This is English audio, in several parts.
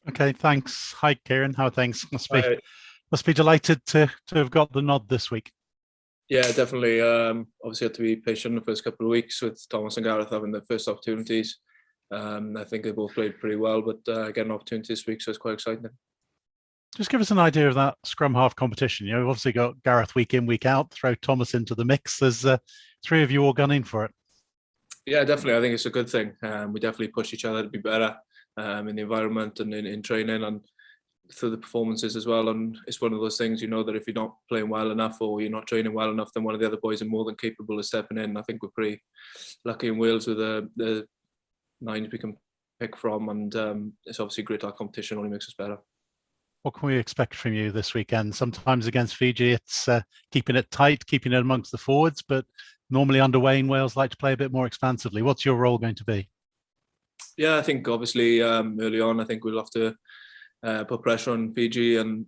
Okay, thanks. Hi, Kieran. How are things? I, Must be delighted to have got the nod this week. yeah, definitely. Obviously, had to be patient the first couple of weeks with Thomas and Gareth having their first opportunities. I think they both played pretty well, but getting an opportunity this week, so it's quite exciting. Just give us an idea of that scrum half competition. You've obviously got Gareth week in, week out. Throw Thomas into the mix. There's three of you all gunning for it. Yeah, definitely. I think it's a good thing. We definitely push each other to be better in the environment and in training and through the performances as well. And it's one of those things, that if you're not playing well enough or you're not training well enough, then one of the other boys are more than capable of stepping in. I think we're pretty lucky in Wales with the nines we can pick from, and it's obviously great. Our competition only makes us better. What can we expect from you this weekend? Sometimes against Fiji, it's keeping it tight, keeping it amongst the forwards, but normally underway in Wales like to play a bit more expansively. What's your role going to be? Yeah, I think obviously early on, I think we'll have to put pressure on Fiji and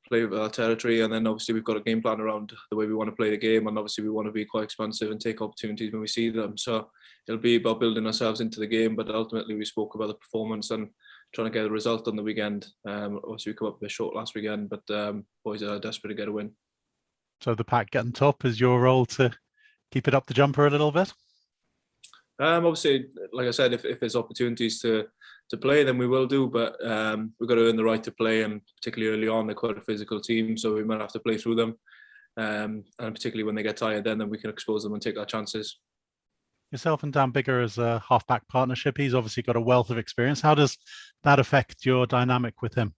play with our territory, and then obviously we've got a game plan around the way we want to play the game, and obviously we want to be quite expansive and take opportunities when we see them. So it'll be about building ourselves into the game, but ultimately we spoke about the performance and trying to get a result on the weekend. Obviously we come up a bit short last weekend, but boys are desperate to get a win. So the pack getting top is your role to keep it up the jumper a little bit? Obviously, like I said, if there's opportunities to play, then we will do. But we've got to earn the right to play, and particularly early on, they're quite a physical team, so we might have to play through them. And particularly when they get tired, then we can expose them and take our chances. Yourself and Dan Bigger as a halfback partnership. He's obviously got a wealth of experience. How does that affect your dynamic with him?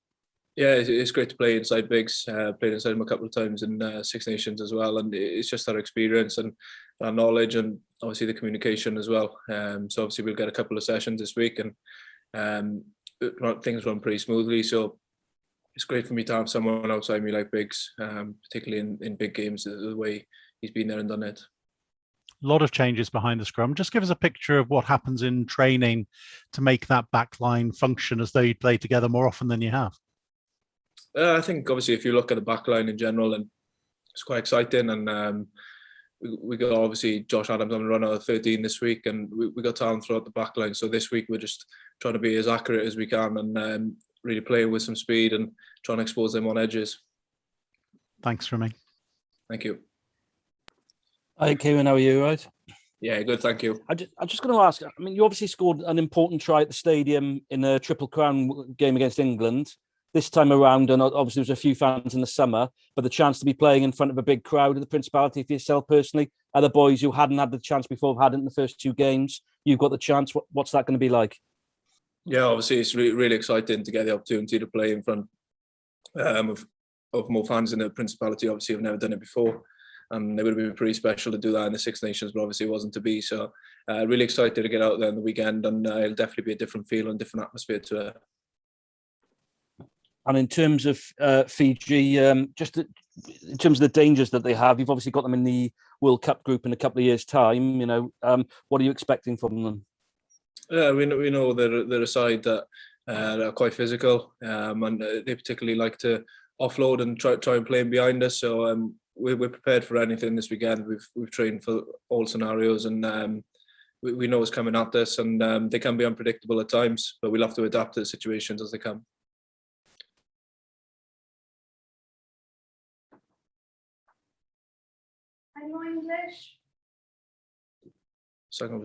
Yeah, it's great to play inside bigs. Played inside him a couple of times in Six Nations as well, and it's just our experience and our knowledge, and obviously the communication as well. So obviously we'll get a couple of sessions this week, and things run pretty smoothly. So it's great for me to have someone outside me like Biggs, particularly in big games, the way he's been there and done it. A lot of changes behind the scrum. Just give us a picture of what happens in training to make that back line function as though you play together more often than you have. I think obviously if you look at the back line in general, and it's quite exciting, and we got obviously Josh Adams on a run out of 13 this week, and we got talent throughout the back line. So this week we're just trying to be as accurate as we can, and really play with some speed and trying to expose them on edges. Thanks for me. Thank you. Hi, Kieran. How are you? Right? Yeah, good. Thank you. I'm just going to ask. I mean, you obviously scored an important try at the stadium in a Triple Crown game against England. This time around, and obviously there was a few fans in the summer, but the chance to be playing in front of a big crowd at the Principality for yourself personally, other boys who hadn't had the chance before have had it in the first two games, you've got the chance. What's that going to be like? Yeah, obviously it's really exciting to get the opportunity to play in front of more fans in the Principality. Obviously, I've never done it before, and it would have been pretty special to do that in the Six Nations, but obviously it wasn't to be. So really excited to get out there on the weekend, and it'll definitely be a different feel and different atmosphere to it. And in terms of Fiji, just in terms of the dangers that they have, you've obviously got them in the World Cup group in a couple of years' time. What are you expecting from them? Yeah, we know they're a side that are quite physical, and they particularly like to offload and try and play in behind us. So we're prepared for anything this weekend. We've trained for all scenarios, and we know what's coming at us, and they can be unpredictable at times, but we'll have to adapt to the situations as they come. English. Second,